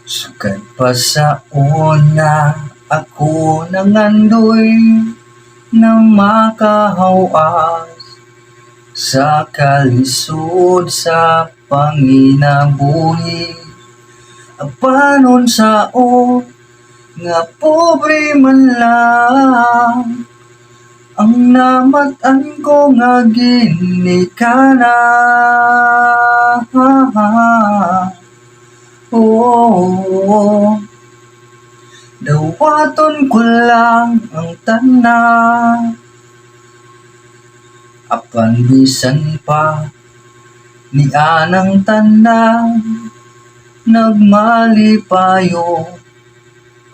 Sukat pa sa una, ako nangandoy na makahawas sa kalisod sa panginabuhi. Apanon sao nga pobre man lang ang namatan ko nga ginikana. Oh, dawaton ko lang ang tanan, apan bisan pa ni anang tanan nagmalipayo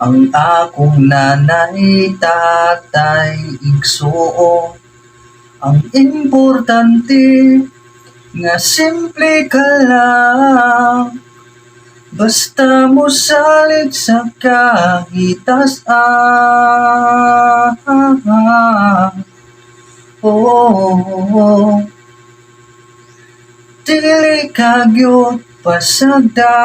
ang akong nanay, tatay, igsuo. Ang importante nga simple ka lang, basta mo salit sa kahitasan. Oh, dili kagyud pasagda,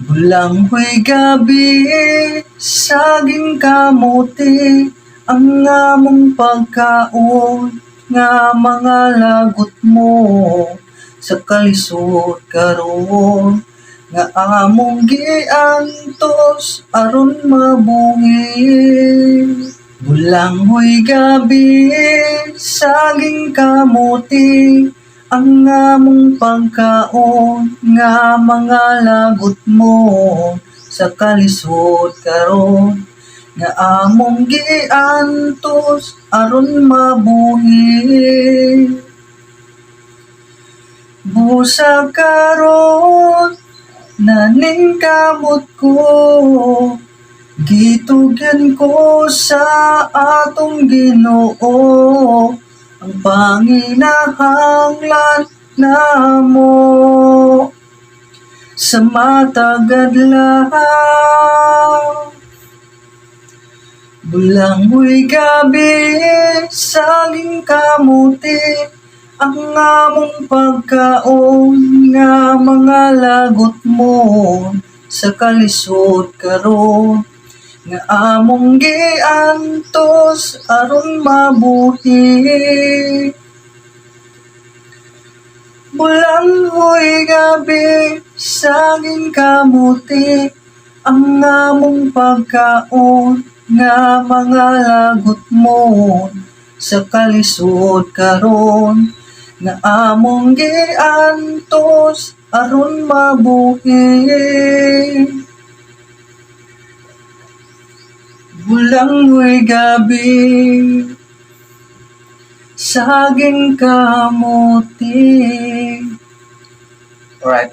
bulang ho'y gabi, saging kamuti, ang among pagkaon, nga mga lagot mo, sa kalisod karon, nga among giantos, aron mabuhi. Bulang ho'y gabi, saging kamuti, ang among pagkaon, nga mga lagot mo, sa kalisod karon, nga among giantos, aron mabuhi. Busa karon, naning kamot ko, gitugyan ko sa atong Ginoo, ang panginahanglan namo sa matag adlaw. Bulang mo'y gabi, saging kamuti, ang among pagkaon, nga mga lagot mo, sa kalisod karon, nga among giantos, aron mabuhi. Bulang ho'y gabi, saging kamuti, ang among pagkaon, nga mga lagot mo, sa kalisod karon, nga among giantos, aron mabuhi. Bulang ho'y gabi, saging kamuti. Right.